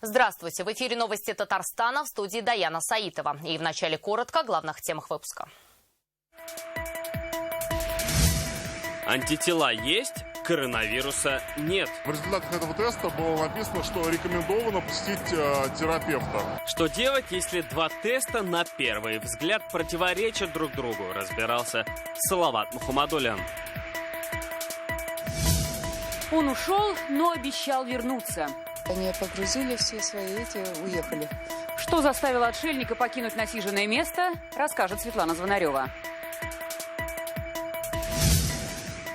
Здравствуйте. В эфире новости Татарстана, в студии Даяна Саитова. И вначале коротко о главных темах выпуска. Антитела есть, коронавируса нет. В результатах этого теста было написано, что рекомендовано посетить терапевта. Что делать, если два теста на первый взгляд противоречат друг другу, разбирался Салават Мухаммадуллин. Он ушел, но обещал вернуться. Они погрузили все свои уехали. Что заставило отшельника покинуть насиженное место, расскажет Светлана Звонарева.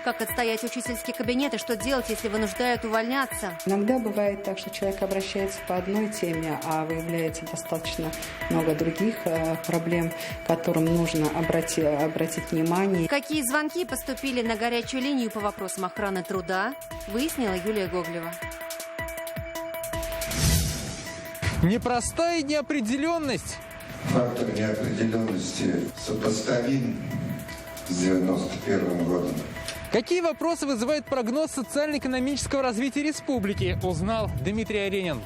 Как отстоять учительский кабинет и что делать, если вынуждают увольняться? Иногда бывает так, что человек обращается по одной теме, а выявляется достаточно много других проблем, к которым нужно обратить внимание. Какие звонки поступили на горячую линию по вопросам охраны труда, выяснила Юлия Гоголева. Непростая неопределенность. Фактор неопределенности сопоставим с 91 годом. Какие вопросы вызывает прогноз социально-экономического развития республики, узнал Дмитрий Аренин.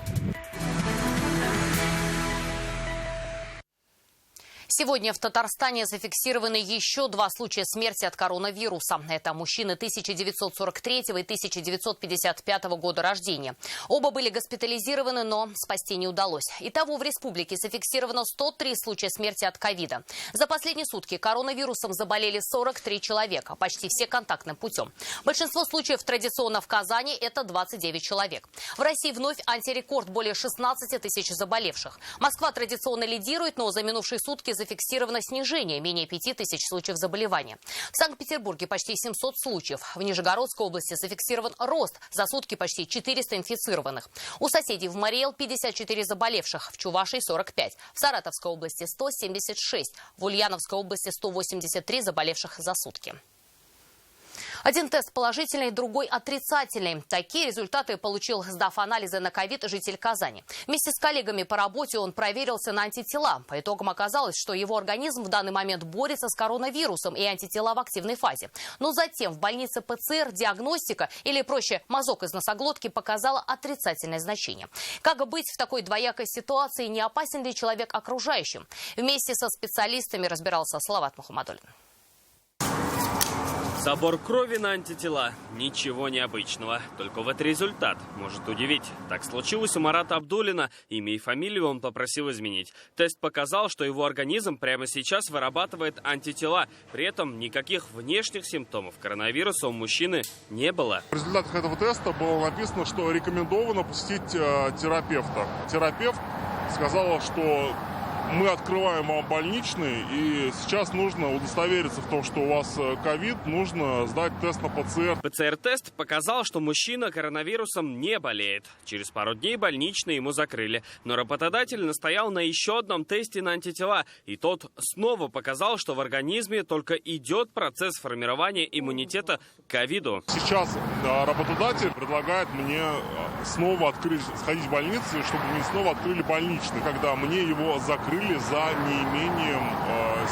Сегодня в Татарстане зафиксированы еще 2 случая смерти от коронавируса. Это мужчины 1943 и 1955 года рождения. Оба были госпитализированы, но спасти не удалось. Итого в республике зафиксировано 103 случая смерти от ковида. За последние сутки коронавирусом заболели 43 человека, почти все контактным путем. Большинство случаев традиционно в Казани – это 29 человек. В России вновь антирекорд – более 16 тысяч заболевших. Москва традиционно лидирует, но за минувшие сутки зафиксировано снижение, менее 5000 случаев заболевания. В Санкт-Петербурге почти 700 случаев. В Нижегородской области зафиксирован рост. За сутки почти 400 инфицированных. У соседей в Мариэл 54 заболевших, в Чувашии 45. В Саратовской области 176. В Ульяновской области 183 заболевших за сутки. Один тест положительный, другой отрицательный. Такие результаты получил, сдав анализы на ковид, житель Казани. Вместе с коллегами по работе он проверился на антитела. По итогам оказалось, что его организм в данный момент борется с коронавирусом и антитела в активной фазе. Но затем в больнице ПЦР-диагностика, или проще мазок из носоглотки, показала отрицательное значение. Как быть в такой двоякой ситуации, не опасен ли человек окружающим? Вместе со специалистами разбирался Салават Мухаммадуллин. Забор крови на антитела. Ничего необычного. Только вот результат может удивить. Так случилось у Марата Абдуллина. Имя и фамилию он попросил изменить. Тест показал, что его организм прямо сейчас вырабатывает антитела. При этом никаких внешних симптомов коронавируса у мужчины не было. В результатах этого теста было написано, что рекомендовано посетить терапевта. Терапевт сказала, что мы открываем вам больничный, и сейчас нужно удостовериться в том, что у вас ковид, нужно сдать тест на ПЦР. ПЦР-тест показал, что мужчина коронавирусом не болеет. Через пару дней больничный ему закрыли. Но работодатель настоял на еще одном тесте на антитела. И тот снова показал, что в организме только идет процесс формирования иммунитета к ковиду. Сейчас работодатель предлагает мне снова сходить в больницу, чтобы мне снова открыли больничный, когда мне его закрыли за неимением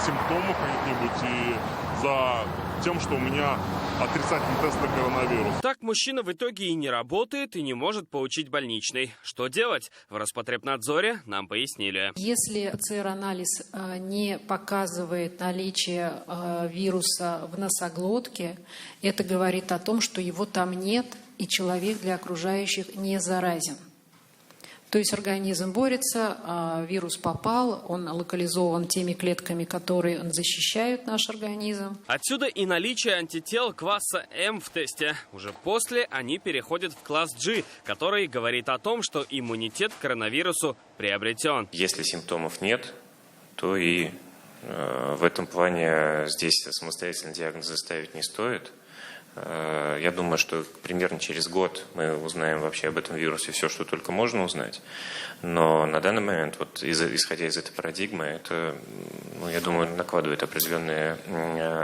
симптомов каких-нибудь и за тем, что у меня отрицательный тест на коронавирус. Так мужчина в итоге и не работает, и не может получить больничный. Что делать? В Роспотребнадзоре нам пояснили. Если ПЦР-анализ не показывает наличие вируса в носоглотке, это говорит о том, что его там нет, и человек для окружающих не заразен. То есть организм борется, вирус попал, он локализован теми клетками, которые защищают наш организм. Отсюда и наличие антител класса М в тесте. Уже после они переходят в класс G, который говорит о том, что иммунитет к коронавирусу приобретен. Если симптомов нет, то и в этом плане здесь самостоятельно диагноз ставить не стоит. Я думаю, что примерно через год мы узнаем вообще об этом вирусе все, что только можно узнать. Но на данный момент, вот исходя из этой парадигмы, это, я думаю, накладывает определенный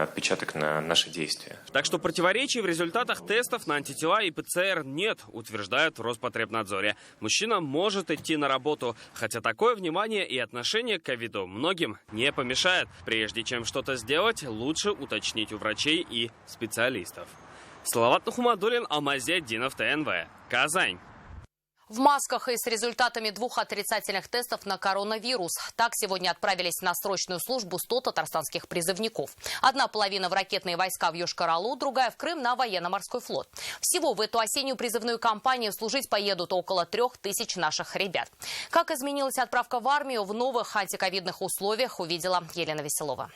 отпечаток на наши действия. Так что противоречий в результатах тестов на антитела и ПЦР нет, утверждают в Роспотребнадзоре. Мужчина может идти на работу, хотя такое внимание и отношение к ковиду многим не помешает. Прежде чем что-то сделать, лучше уточнить у врачей и специалистов. Салават Мухаммадуллин, Алмазет Динов, ТНВ. Казань. В масках и с результатами 2 отрицательных тестов на коронавирус. Так сегодня отправились на срочную службу 100 татарстанских призывников. Одна половина в ракетные войска в Йошкар-Олу, другая в Крым на военно-морской флот. Всего в эту осеннюю призывную кампанию служить поедут около 3000 наших ребят. Как изменилась отправка в армию в новых антиковидных условиях, увидела Елена Веселова.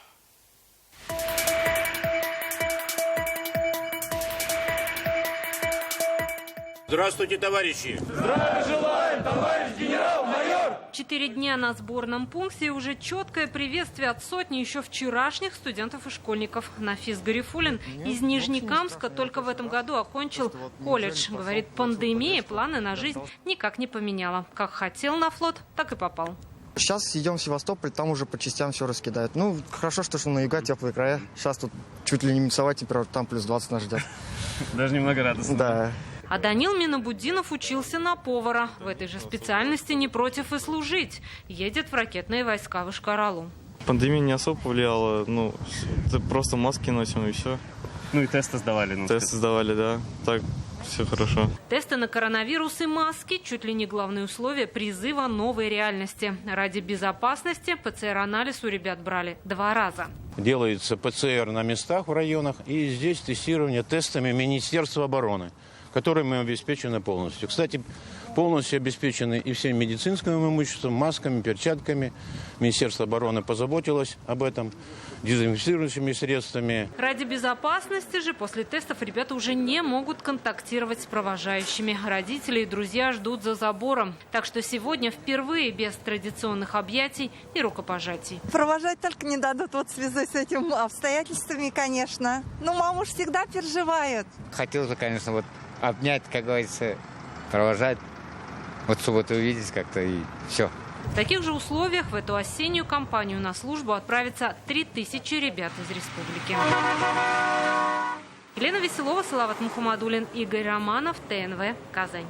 Здравствуйте, товарищи! Здравия желаем, товарищ генерал-майор! 4 дня на сборном пункте и уже четкое приветствие от сотни еще вчерашних студентов и школьников. Нафис Гарифуллин из Нижнекамска только в этом году окончил колледж. Говорит, пандемия планы на жизнь никак не поменяла. Как хотел на флот, так и попал. Сейчас идем в Севастополь, там уже по частям все раскидают. Ну, хорошо, что на юга теплые края. Сейчас тут чуть ли не минусовая температура, там плюс 20 нас ждет. Даже немного радостно. Да. А Данил Минобуддинов учился на повара. В этой же специальности не против и служить. Едет в ракетные войска в Йошкар-Олу. Пандемия не особо повлияла. Ну, просто маски носим и все. Ну и тесты сдавали. Тесты сдавали, да. Так, все хорошо. Тесты на коронавирус и маски – чуть ли не главные условия призыва новой реальности. Ради безопасности ПЦР-анализ у ребят брали 2 раза. Делается ПЦР на местах в районах, и здесь тестирование тестами Министерства обороны, которым мы обеспечены полностью. Кстати, полностью обеспечены и всем медицинским имуществом, масками, перчатками. Министерство обороны позаботилось об этом, дезинфицирующими средствами. Ради безопасности же после тестов ребята уже не могут контактировать с провожающими. Родители и друзья ждут за забором. Так что сегодня впервые без традиционных объятий и рукопожатий. Провожать только не дадут вот в связи с этими обстоятельствами, конечно. Но мама уж всегда переживает. Хотел же, конечно, обнять, как говорится, провожать, в субботу увидеть как-то и все. В таких же условиях в эту осеннюю кампанию на службу отправится 3000 ребят из республики. Елена Веселова, Салават Мухаммадуллин, Игорь Романов, ТНВ, Казань.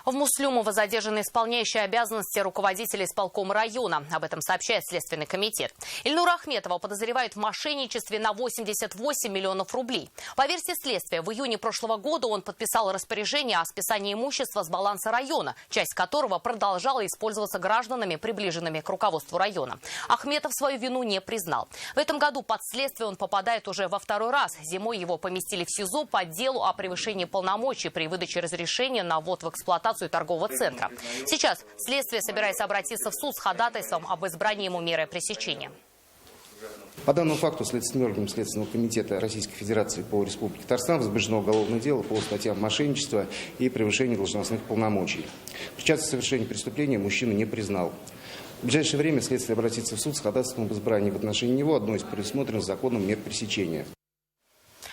В Муслюмово задержаны исполняющие обязанности руководителя исполкома района. Об этом сообщает Следственный комитет. Ильнура Ахметова подозревают в мошенничестве на 88 миллионов рублей. По версии следствия, в июне прошлого года он подписал распоряжение о списании имущества с баланса района, часть которого продолжала использоваться гражданами, приближенными к руководству района. Ахметов свою вину не признал. В этом году под следствие он попадает уже во 2-й раз. Зимой его поместили в СИЗО по делу о превышении полномочий при выдаче разрешения на ввод в эксплуатацию торгового центра. Сейчас следствие собирается обратиться в суд с ходатайством об избрании ему меры пресечения. По данному факту Следственным органом Следственного комитета Российской Федерации по Республике Татарстан возбуждено уголовное дело по статьям мошенничества и превышения должностных полномочий. Причастность к совершению преступления мужчина не признал. В ближайшее время следствие обратится в суд с ходатайством об избрании в отношении него одной из предусмотренных законом мер пресечения.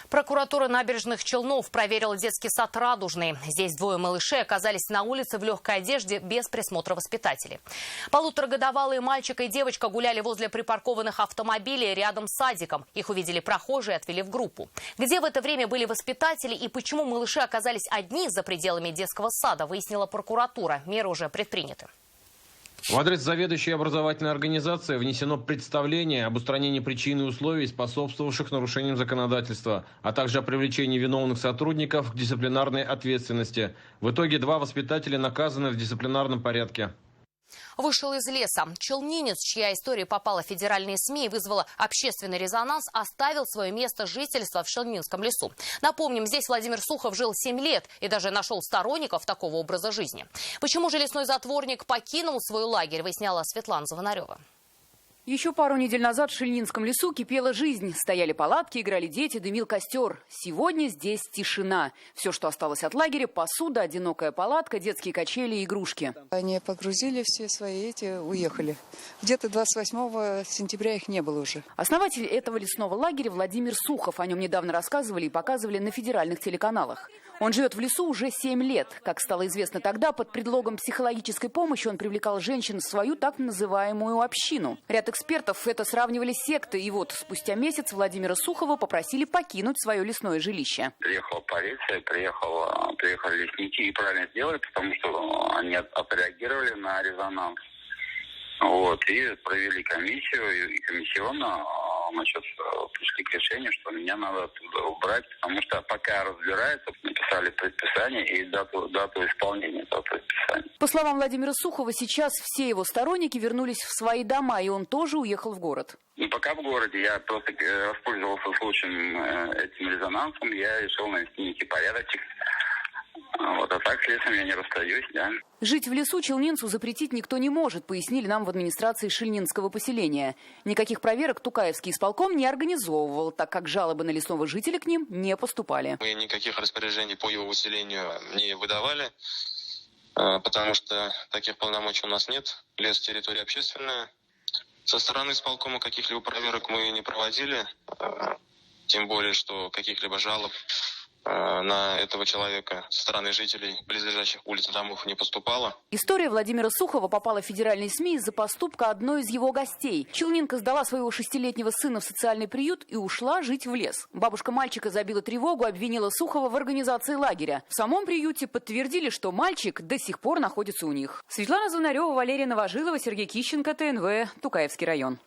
Прокуратура Набережных Челнов проверила детский сад «Радужный». Здесь 2 малышей оказались на улице в легкой одежде без присмотра воспитателей. 1,5-годовалые мальчик и девочка гуляли возле припаркованных автомобилей рядом с садиком. Их увидели прохожие и отвели в группу. Где в это время были воспитатели и почему малыши оказались одни за пределами детского сада, выяснила прокуратура. Меры уже предприняты. В адрес заведующей образовательной организации внесено представление об устранении причин и условий, способствовавших нарушениям законодательства, а также о привлечении виновных сотрудников к дисциплинарной ответственности. В итоге 2 воспитателя наказаны в дисциплинарном порядке. Вышел из леса. Челнинец, чья история попала в федеральные СМИ и вызвала общественный резонанс, оставил свое место жительства в Челнинском лесу. Напомним, здесь Владимир Сухов жил 7 лет и даже нашел сторонников такого образа жизни. Почему же лесной затворник покинул свой лагерь, выясняла Светлана Звонарева. Еще пару недель назад в Шельнинском лесу кипела жизнь. Стояли палатки, играли дети, дымил костер. Сегодня здесь тишина. Все, что осталось от лагеря – посуда, одинокая палатка, детские качели и игрушки. Они погрузили все свои уехали. Где-то 28 сентября их не было уже. Основатель этого лесного лагеря Владимир Сухов. О нем недавно рассказывали и показывали на федеральных телеканалах. Он живет в лесу уже 7 лет. Как стало известно тогда, под предлогом психологической помощи он привлекал женщин в свою так называемую общину. Ряд экспертов это сравнивали с сектой. И вот спустя месяц Владимира Сухова попросили покинуть свое лесное жилище. Приехала полиция, приехали лесники и правильно сделали, потому что они отреагировали на резонанс. И провели комиссию, и комиссионно пришли к решению, что меня надо оттуда убрать, потому что пока разбираются, написали подписали предписание и дату исполнения этого предписания. По словам Владимира Сухова, сейчас все его сторонники вернулись в свои дома, и он тоже уехал в город. Ну, пока в городе. Я просто воспользовался случаем этим резонансом. Я решил навести некий порядочек. Вот, а так, следствием я не расстаюсь, да. Жить в лесу челнинцу запретить никто не может, пояснили нам в администрации Шильнинского поселения. Никаких проверок Тукаевский исполком не организовывал, так как жалобы на лесного жителя к ним не поступали. Мы никаких распоряжений по его выселению не выдавали, потому что таких полномочий у нас нет. Лес – территория общественная. Со стороны исполкома каких-либо проверок мы не проводили, тем более, что каких-либо жалоб на этого человека со стороны жителей близлежащих улиц и домов не поступало. История Владимира Сухова попала в федеральные СМИ из-за поступка одной из его гостей. Челнинка сдала своего 6-летнего сына в социальный приют и ушла жить в лес. Бабушка мальчика забила тревогу, обвинила Сухова в организации лагеря. В самом приюте подтвердили, что мальчик до сих пор находится у них. Светлана Звонарева, Валерия Новожилова, Сергей Кищенко, ТНВ, Тукаевский район.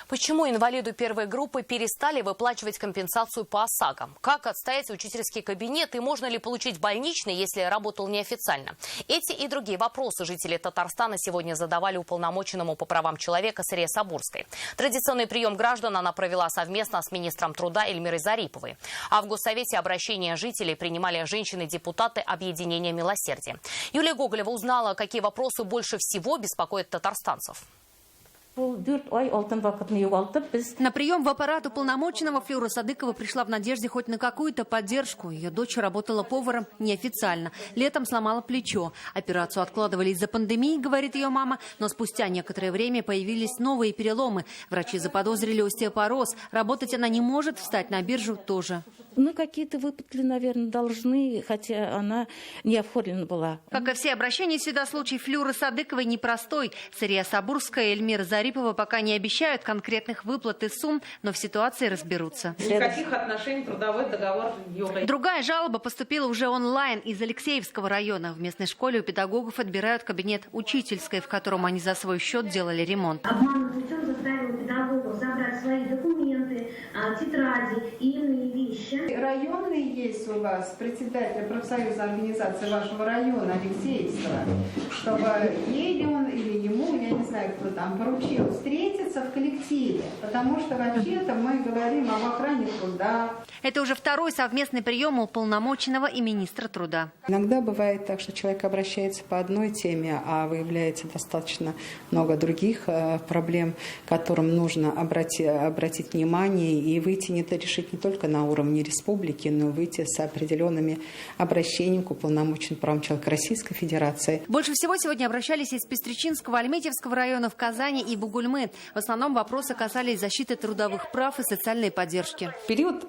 Почему инвалиду первой группы перестали выплачивать компенсацию по ОСАГО? Как отстоять учительский кабинет и можно ли получить больничный, если работал неофициально? Эти и другие вопросы жители Татарстана сегодня задавали уполномоченному по правам человека Сария Сабурской. Традиционный прием граждан она провела совместно с министром труда Эльмирой Зариповой. А в Госсовете обращения жителей принимали женщины-депутаты объединения «Милосердие». Юлия Гоголева узнала, какие вопросы больше всего беспокоят татарстанцев. На прием в аппарат уполномоченного Флюра Садыкова пришла в надежде хоть на какую-то поддержку. Ее дочь работала поваром неофициально. Летом сломала плечо. Операцию откладывали из-за пандемии, говорит ее мама, но спустя некоторое время появились новые переломы. Врачи заподозрили остеопороз. Работать она не может, встать на биржу тоже. Ну, какие-то выплаты, наверное, должны, хотя она не оформлена была. Как и все обращения сюда, случай Флюры Садыковой непростой. Сария Сабурская и Эльмира Зарипова пока не обещают конкретных выплат и сумм, но в ситуации разберутся. Никаких отношений, трудовой договор. Другая жалоба поступила уже онлайн из Алексеевского района. В местной школе у педагогов отбирают кабинет учительской, в котором они за свой счет делали ремонт. Обманным путем заставил педагогов забрать свои документы, тетради и иные вещи. Районный есть у вас председатель профсоюза организации вашего района Алексеевского, чтобы ей он или ему, я не знаю, кто там, поручил встретиться в коллективе, потому что вообще-то мы говорим об охране труда. Это уже второй совместный прием уполномоченного и министра труда. Иногда бывает так, что человек обращается по одной теме, а выявляется достаточно много других проблем, которым нужно обратить внимание и выйти решить не только на уровне республики, но выйти с определенными обращениями к уполномоченным правам человека Российской Федерации. Больше всего сегодня обращались из Пестричинского, Альметьевского районов, Казани и Бугульмы. В основном вопросы касались защиты трудовых прав и социальной поддержки. Период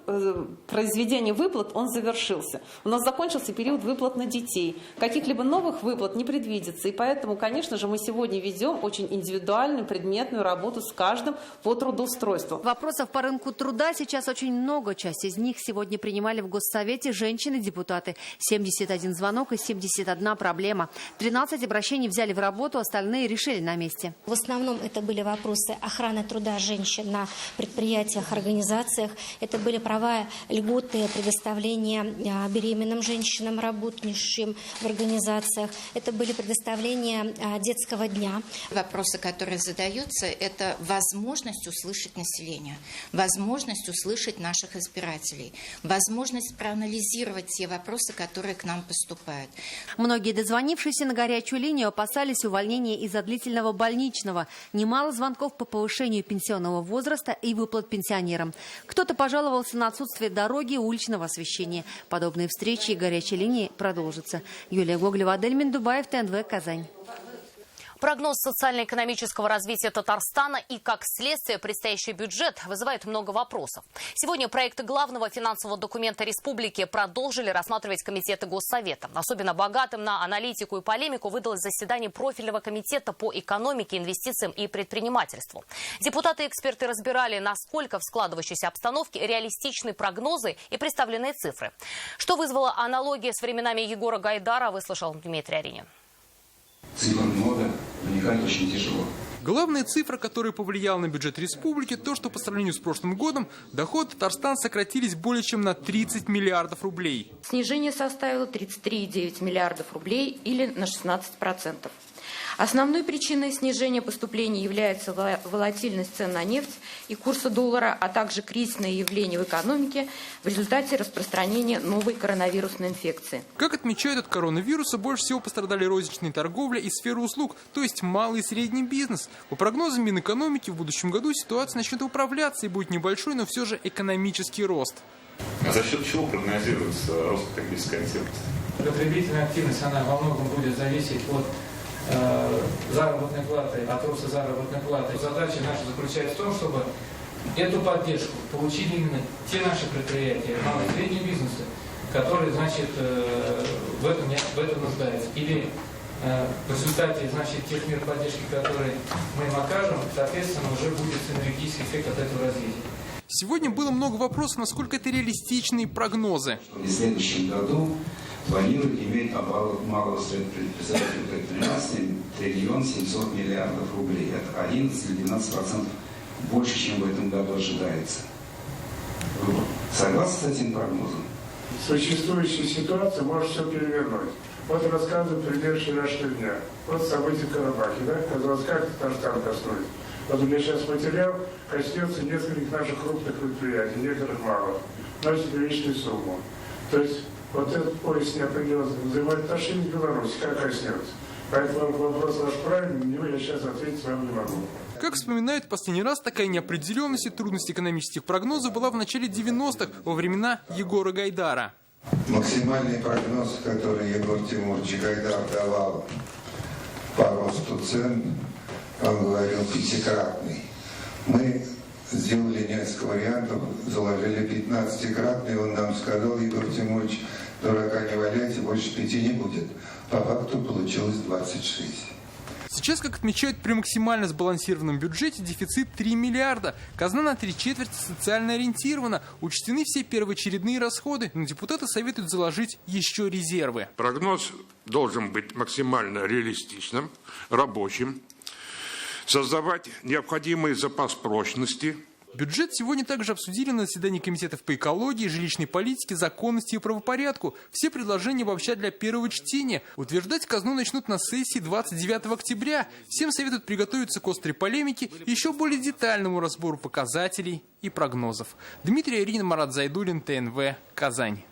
произведения выплат, он завершился. У нас закончился период выплат на детей. Каких-либо новых выплат не предвидится. И поэтому, конечно же, мы сегодня ведем очень индивидуальную, предметную работу с каждым по трудоустройству. Вопросов по рынку труда сейчас очень много. Часть из них сегодня принимали в Госсовете женщины-депутаты. 71 звонок и 71 проблема. 13 обращений взяли в работу, остальные решили на месте. В основном это были вопросы охраны труда женщин на предприятиях, организациях. Это были права, льготы, предоставления беременным женщинам, работающим в организациях. Это были предоставления детского дня. Вопросы, которые задаются, это возможность услышать население, возможность услышать наших избирателей, возможность проанализировать те вопросы, которые к нам поступают. Многие дозвонившиеся на горячую линию опасались увольнения из-за длительного больничного. Немало звонков по повышению пенсионного возраста и выплат пенсионерам. Кто-то пожаловался на отсутствие дороги и уличного освещения. Подобные встречи и горячие линии продолжатся. Юлия Гоголева, Адель Миндубаев, ТНВ, Казань. Прогноз социально-экономического развития Татарстана и, как следствие, предстоящий бюджет вызывает много вопросов. Сегодня проекты главного финансового документа республики продолжили рассматривать комитеты Госсовета. Особенно богатым на аналитику и полемику выдалось заседание профильного комитета по экономике, инвестициям и предпринимательству. Депутаты и эксперты разбирали, насколько в складывающейся обстановке реалистичны прогнозы и представленные цифры. Что вызвало аналогии с временами Егора Гайдара, выслушал Дмитрий Аринин. Цифр много, вникать очень тяжело. Главная цифра, которая повлияла на бюджет республики, то, что по сравнению с прошлым годом доходы Татарстана сократились более чем на 30 миллиардов рублей. Снижение составило 33,9 миллиардов рублей или на 16%. Основной причиной снижения поступлений является волатильность цен на нефть и курса доллара, а также кризисные явления в экономике в результате распространения новой коронавирусной инфекции. Как отмечают, от коронавируса больше всего пострадали розничная торговля и сфера услуг, то есть малый и средний бизнес. По прогнозам Минэкономики, в будущем году ситуация начнет управляться и будет небольшой, но все же экономический рост. А за счет чего прогнозируется рост потребительской активности? Потребительная активность, она во многом будет зависеть от заработной платы, от роста заработной платы. Задача наша заключается в том, чтобы эту поддержку получили именно те наши предприятия, малый и средний бизнес, которые, значит, в этом нуждаются. Или в результате, значит, тех мер поддержки, которые мы им окажем, соответственно, уже будет синергетический эффект от этого развития. Сегодня было много вопросов, насколько это реалистичные прогнозы. В следующем году планируют иметь оборот малого предпринимательского предпринимательства 1 700 миллиардов рублей. Это 11-12% больше, чем в этом году ожидается. Вы согласны с этим прогнозом? Существующая ситуация может все перевернуть. Вот рассказываю пример вчерашнего дня. Вот события в Карабахе, да? Казалось, как Татарстан коснулись. Вот у меня сейчас материал коснется нескольких наших крупных предприятий, некоторых малых, носит приличную сумму. То есть вот этот пояс неопределенных взаимоотношений в Беларуси как коснется. Поэтому вопрос ваш правильный, на него я сейчас ответить вам не могу. Как вспоминают, в последний раз такая неопределенность и трудность экономических прогнозов была в начале 90-х, во времена Егора Гайдара. Максимальный прогноз, который Егор Тимурович Гайдар давал по росту цен, он говорил пятикратный. Мы сделали несколько вариантов, заложили 15-кратный, он нам сказал, Егор Тимурович, дурака не валяйте, больше 5 не будет. По факту получилось 26. Сейчас, как отмечают, при максимально сбалансированном бюджете дефицит 3 миллиарда. Казна на 3/4 социально ориентирована. Учтены все первоочередные расходы, но депутаты советуют заложить еще резервы. Прогноз должен быть максимально реалистичным, рабочим, создавать необходимый запас прочности. Бюджет сегодня также обсудили на заседании комитетов по экологии, жилищной политике, законности и правопорядку. Все предложения обобщать для первого чтения. Утверждать казну начнут на сессии 29 октября. Всем советуют приготовиться к острой полемике и еще более детальному разбору показателей и прогнозов. Дмитрий Аринин, Марат Зайдуллин, ТНВ, Казань.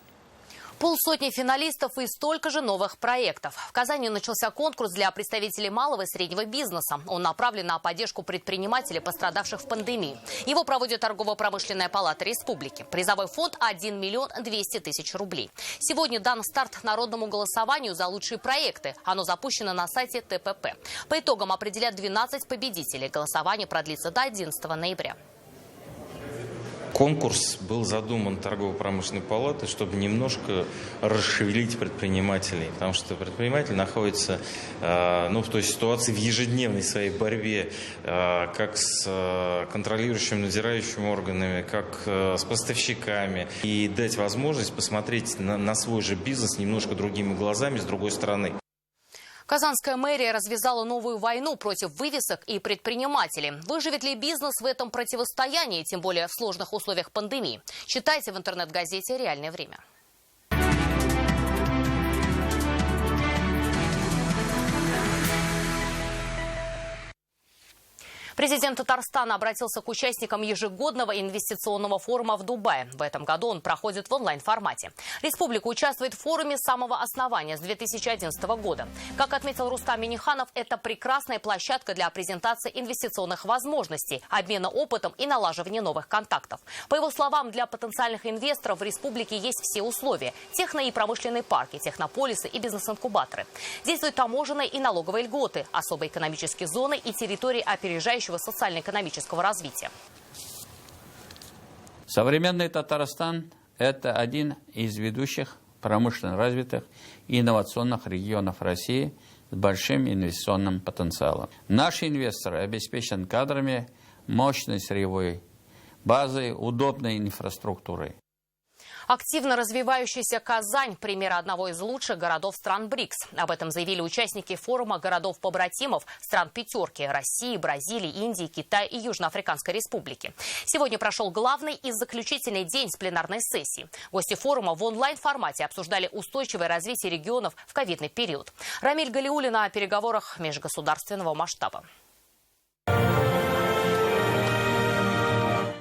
Полсотни финалистов и столько же новых проектов. В Казани начался конкурс для представителей малого и среднего бизнеса. Он направлен на поддержку предпринимателей, пострадавших в пандемии. Его проводит Торгово-промышленная палата республики. Призовой фонд – 1 миллион 200 тысяч рублей. Сегодня дан старт народному голосованию за лучшие проекты. Оно запущено на сайте ТПП. По итогам определят 12 победителей. Голосование продлится до 11 ноября. Конкурс был задуман Торгово-промышленной палатой, чтобы немножко расшевелить предпринимателей, потому что предприниматель находится в той ситуации в ежедневной своей борьбе как с контролирующими, надзирающими органами, как с поставщиками, и дать возможность посмотреть на свой же бизнес немножко другими глазами, с другой стороны. Казанская мэрия развязала новую войну против вывесок и предпринимателей. Выживет ли бизнес в этом противостоянии, тем более в сложных условиях пандемии? Читайте в интернет-газете «Реальное время». Президент Татарстана обратился к участникам ежегодного инвестиционного форума в Дубае. В этом году он проходит в онлайн-формате. Республика участвует в форуме с самого основания, с 2011 года. Как отметил Рустам Минниханов, это прекрасная площадка для презентации инвестиционных возможностей, обмена опытом и налаживания новых контактов. По его словам, для потенциальных инвесторов в республике есть все условия – техно- и промышленные парки, технополисы и бизнес-инкубаторы. Действуют таможенные и налоговые льготы, особые экономические зоны и территории опережающего социально-экономического развития. Современный Татарстан – это один из ведущих промышленно развитых и инновационных регионов России с большим инвестиционным потенциалом. Наши инвесторы обеспечены кадрами, мощной сырьевой базой, удобной инфраструктурой. Активно развивающаяся Казань – пример одного из лучших городов стран БРИКС. Об этом заявили участники форума городов-побратимов стран «пятерки» – России, Бразилии, Индии, Китая и Южноафриканской Республики. Сегодня прошел главный и заключительный день с пленарной сессии. Гости форума в онлайн-формате обсуждали устойчивое развитие регионов в ковидный период. Рамиль Галиуллин о переговорах межгосударственного масштаба.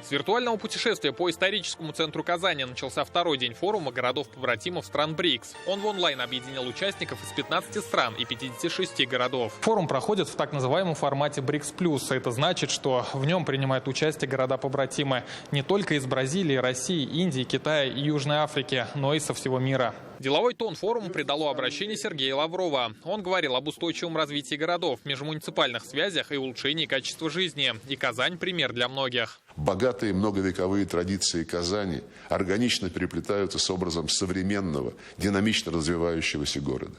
С виртуального путешествия по историческому центру Казани начался второй день форума городов-побратимов стран БРИКС. Он в онлайн объединил участников из 15 стран и 56 городов. Форум проходит в так называемом формате БРИКС+. Это значит, что в нем принимают участие города-побратимы не только из Бразилии, России, Индии, Китая и Южной Африки, но и со всего мира. Деловой тон форума придало обращение Сергея Лаврова. Он говорил об устойчивом развитии городов, межмуниципальных связях и улучшении качества жизни. И Казань – пример для многих. Богатые многовековые традиции Казани органично переплетаются с образом современного, динамично развивающегося города.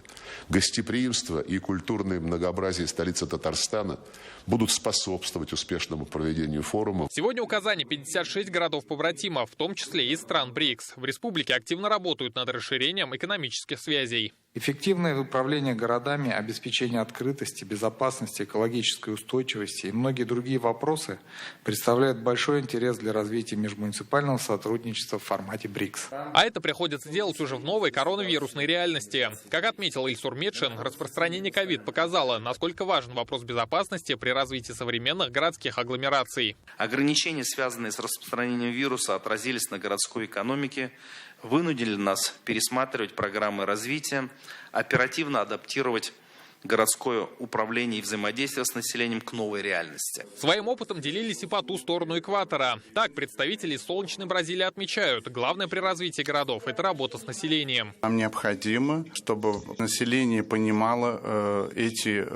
Гостеприимство и культурное многообразие столицы Татарстана будут способствовать успешному проведению форума. Сегодня у Казани 56 городов-побратимов, в том числе и из стран БРИКС. В республике активно работают над расширением экономических связей. Эффективное управление городами, обеспечение открытости, безопасности, экологической устойчивости и многие другие вопросы представляют большой интерес для развития межмуниципального сотрудничества в формате БРИКС. А это приходится делать уже в новой коронавирусной реальности. Как отметил Ильсур Медшин, распространение ковид показало, насколько важен вопрос безопасности при развитии современных городских агломераций. Ограничения, связанные с распространением вируса, отразились на городской экономике, вынудили нас пересматривать программы развития, оперативно адаптировать городское управление и взаимодействие с населением к новой реальности. Своим опытом делились и по ту сторону экватора. Так, представители из солнечной Бразилии отмечают, главное при развитии городов – это работа с населением. Нам необходимо, чтобы население понимало эти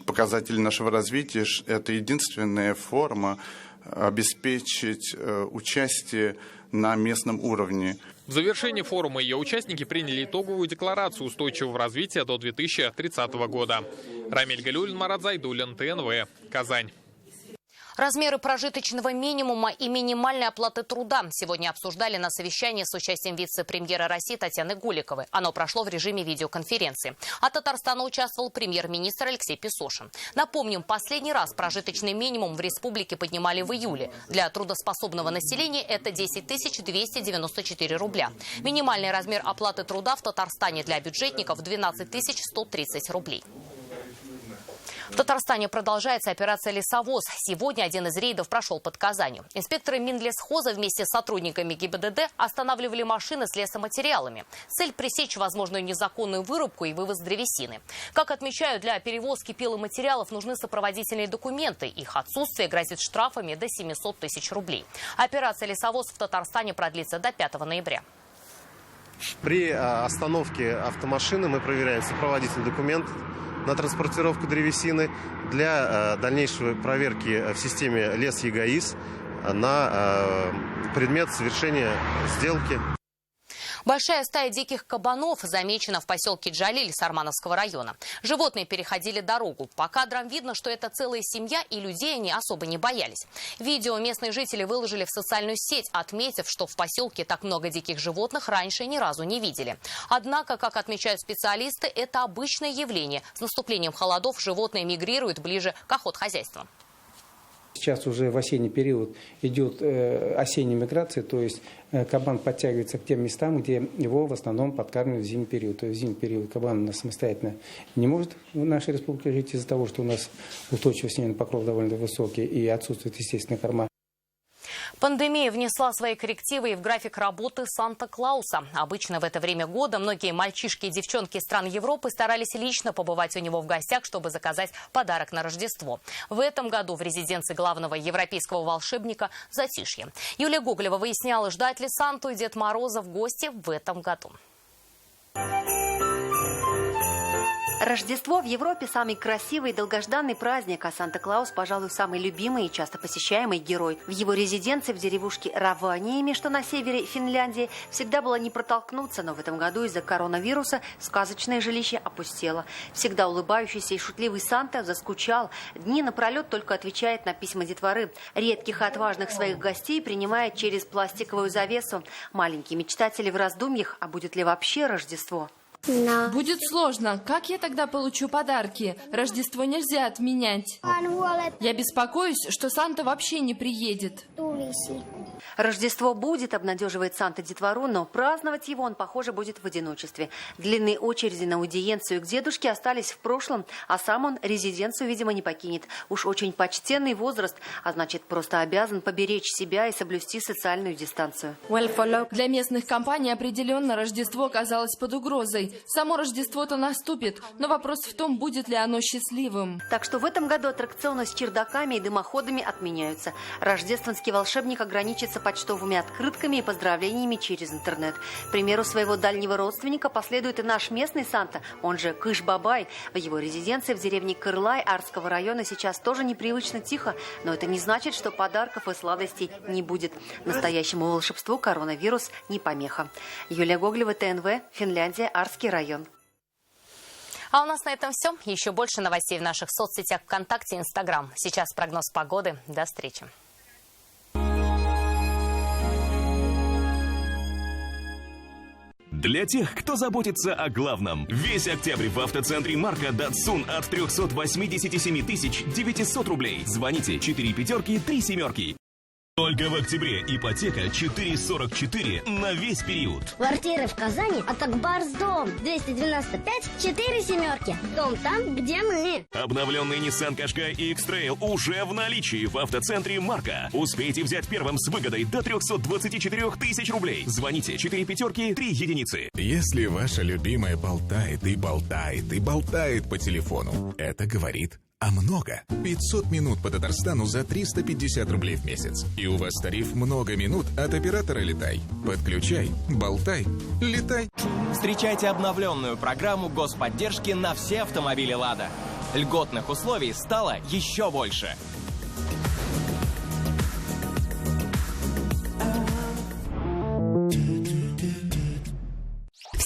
показатели нашего развития. Это единственная форма обеспечить участие на местном уровне. В завершении форума ее участники приняли итоговую декларацию устойчивого развития до 2030 года. Рамиль Галиуллин, Марат Зайдуллин, ТНВ, Казань. Размеры прожиточного минимума и минимальной оплаты труда сегодня обсуждали на совещании с участием вице-премьера России Татьяны Голиковой. Оно прошло в режиме видеоконференции. От Татарстана участвовал премьер-министр Алексей Песошин. Напомним, последний раз прожиточный минимум в республике поднимали в июле. Для трудоспособного населения это 10 294 рубля. Минимальный размер оплаты труда в Татарстане для бюджетников 12 130 рублей. В Татарстане продолжается операция «Лесовоз». Сегодня один из рейдов прошел под Казанью. Инспекторы Минлесхоза вместе с сотрудниками ГИБДД останавливали машины с лесоматериалами. Цель – пресечь возможную незаконную вырубку и вывоз древесины. Как отмечают, для перевозки пиломатериалов нужны сопроводительные документы. Их отсутствие грозит штрафами до 700 тысяч рублей. Операция «Лесовоз» в Татарстане продлится до 5 ноября. При остановке автомашины мы проверяем сопроводительный документ на транспортировку древесины для дальнейшей проверки в системе Лес-ЕГАИС на предмет совершения сделки. Большая стая диких кабанов замечена в поселке Джалиль Сармановского района. Животные переходили дорогу. По кадрам видно, что это целая семья, и людей они особо не боялись. Видео местные жители выложили в социальную сеть, отметив, что в поселке так много диких животных раньше ни разу не видели. Однако, как отмечают специалисты, это обычное явление. С наступлением холодов животные мигрируют ближе к охотхозяйствам. Сейчас уже в осенний период идет осенняя миграция, то есть кабан подтягивается к тем местам, где его в основном подкармливают в зимний период. То есть в зимний период кабан у нас самостоятельно не может в нашей республике жить из-за того, что у нас устойчивый снежный покров довольно высокий и отсутствует естественная корма. Пандемия внесла свои коррективы и в график работы Санта-Клауса. Обычно в это время года многие мальчишки и девчонки из стран Европы старались лично побывать у него в гостях, чтобы заказать подарок на Рождество. В этом году в резиденции главного европейского волшебника затишье. Юлия Гоголева выясняла, ждать ли Санту и Дед Мороза в гости в этом году. Рождество в Европе – самый красивый и долгожданный праздник, а Санта-Клаус, пожалуй, самый любимый и часто посещаемый герой. В его резиденции в деревушке Раваниями, что на севере Финляндии, всегда было не протолкнуться, но в этом году из-за коронавируса сказочное жилище опустело. Всегда улыбающийся и шутливый Санта заскучал. Дни напролет только отвечает на письма детворы. Редких и отважных своих гостей принимает через пластиковую завесу. Маленькие мечтатели в раздумьях, а будет ли вообще Рождество? Будет сложно. Как я тогда получу подарки? Рождество нельзя отменять. Я беспокоюсь, что Санта вообще не приедет. Рождество будет, обнадеживает Санта детвору, но праздновать его он, похоже, будет в одиночестве. Длинные очереди на аудиенцию к дедушке остались в прошлом, а сам он резиденцию, видимо, не покинет. Уж очень почтенный возраст, а значит, просто обязан поберечь себя и соблюсти социальную дистанцию. Для местных компаний определенно Рождество оказалось под угрозой. Само Рождество-то наступит, но вопрос в том, будет ли оно счастливым. Так что в этом году аттракционы с чердаками и дымоходами отменяются. Рождественский волшебник ограничится почтовыми открытками и поздравлениями через интернет. К примеру своего дальнего родственника последует и наш местный Санта, он же Кыш-Бабай. В его резиденции в деревне Кырлай Арского района сейчас тоже непривычно тихо, но это не значит, что подарков и сладостей не будет. Настоящему волшебству коронавирус не помеха. Юлия Гоголева, ТНВ, Финляндия, Арский район. А у нас на этом все. Еще больше новостей в наших соцсетях ВКонтакте и Инстаграм. Сейчас прогноз погоды. До встречи. Для тех, кто заботится о главном. Весь октябрь в автоцентре Марка Datsun от 387 900 рублей. Звоните 4 пятерки 3 семерки. Только в октябре ипотека 4,44 на весь период. Квартиры в Казани от Акбарсдом 295 4 семерки. Дом там, где мы. Обновленный Nissan Qashqai и X-Trail уже в наличии в автоцентре Марка. Успейте взять первым с выгодой до 324 тысяч рублей. Звоните 4 пятерки 3 единицы. Если ваша любимая болтает и болтает и болтает по телефону, это говорит а много. 500 минут по Татарстану за 350 рублей в месяц. И у вас тариф много минут от оператора «Летай». Подключай, болтай, летай. Встречайте обновленную программу господдержки на все автомобили «Лада». Льготных условий стало еще больше.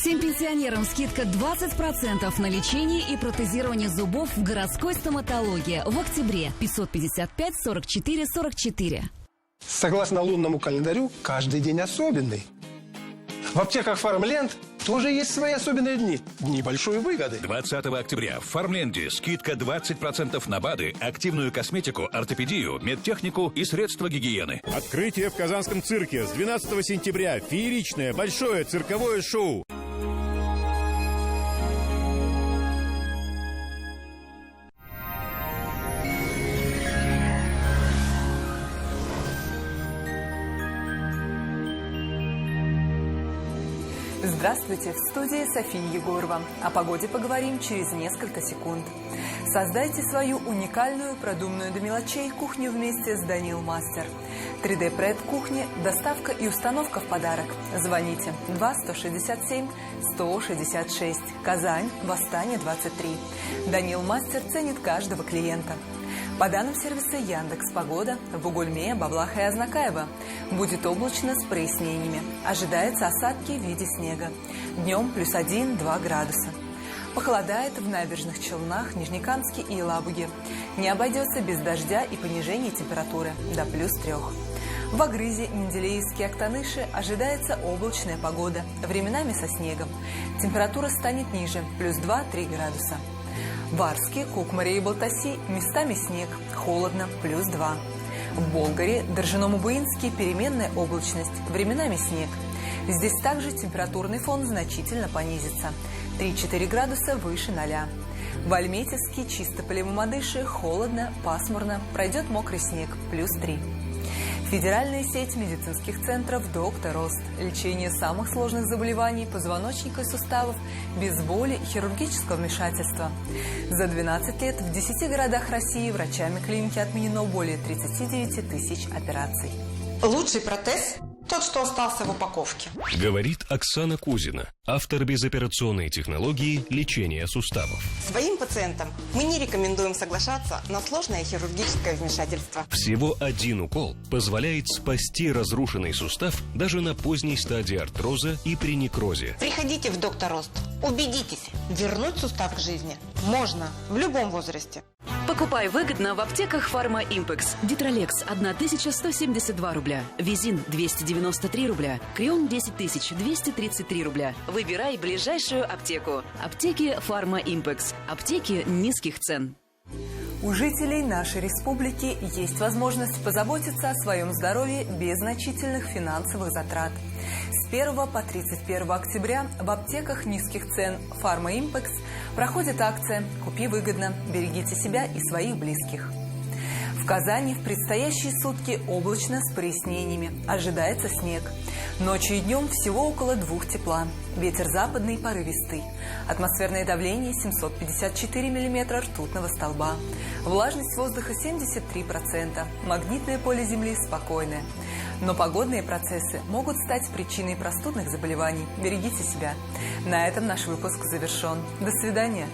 Всем пенсионерам скидка 20% на лечение и протезирование зубов в городской стоматологии в октябре. 555 44 44. Согласно лунному календарю, каждый день особенный. В аптеках «Фармленд» тоже есть свои особенные дни. Дни большой выгоды. 20 октября в «Фармленде» скидка 20% на БАДы, активную косметику, ортопедию, медтехнику и средства гигиены. Открытие в Казанском цирке с 12 сентября. Фееричное большое цирковое шоу. Здравствуйте, в студии София Егорова. О погоде поговорим через несколько секунд. Создайте свою уникальную, продуманную до мелочей кухню вместе с Данил Мастер. 3D-пред кухни, доставка и установка в подарок. Звоните 2-167-166. Казань, Восстание, 23. Данил Мастер ценит каждого клиента. По данным сервиса Яндекс.Погода, в Бугульме, Баблах и Азнакаево будет облачно с прояснениями. Ожидается осадки в виде снега. Днем плюс 1-2 градуса. Похолодает в Набережных Челнах, Нижнекамске и Елабуге. Не обойдется без дождя и понижения температуры до плюс 3. В Агрызе, Менделеевске, Актаныши ожидается облачная погода, временами со снегом. Температура станет ниже, плюс 2-3 градуса. В Арске, Кукмаре и Балтаси местами снег, холодно, плюс 2. В Болгаре, Доржином и Буинске переменная облачность, временами снег. Здесь также температурный фон значительно понизится, 3-4 градуса выше 0. В Альметьевске, Чистополе и Мамадыше холодно, пасмурно, пройдет мокрый снег, плюс 3. Федеральная сеть медицинских центров «Доктор Рост». Лечение самых сложных заболеваний позвоночника и суставов без боли и хирургического вмешательства. За 12 лет в 10 городах России врачами клиники отменено более 39 тысяч операций. Лучший протез Тот, что остался в упаковке. Говорит Оксана Кузина, автор безоперационной технологии лечения суставов. Своим пациентам мы не рекомендуем соглашаться на сложное хирургическое вмешательство. Всего один укол позволяет спасти разрушенный сустав даже на поздней стадии артроза и при некрозе. Приходите в Доктор Рост. Убедитесь, вернуть сустав к жизни можно в любом возрасте. Покупай выгодно в аптеках Фарма Импекс. Дитролекс 1172 рубля. Визин 293 рубля. Крион 10233 рубля. Выбирай ближайшую аптеку. Аптеки Фарма Импекс. Аптеки низких цен. У жителей нашей республики есть возможность позаботиться о своем здоровье без значительных финансовых затрат. С 1 по 31 октября в аптеках низких цен Фарма Импекс проходит акция «Купи выгодно, берегите себя и своих близких». В Казани в предстоящие сутки облачно с прояснениями. Ожидается снег. Ночью и днем всего около 2 тепла. Ветер западный порывистый. Атмосферное давление 754 миллиметра ртутного столба. Влажность воздуха 73%. Магнитное поле Земли спокойное. Но погодные процессы могут стать причиной простудных заболеваний. Берегите себя. На этом наш выпуск завершен. До свидания.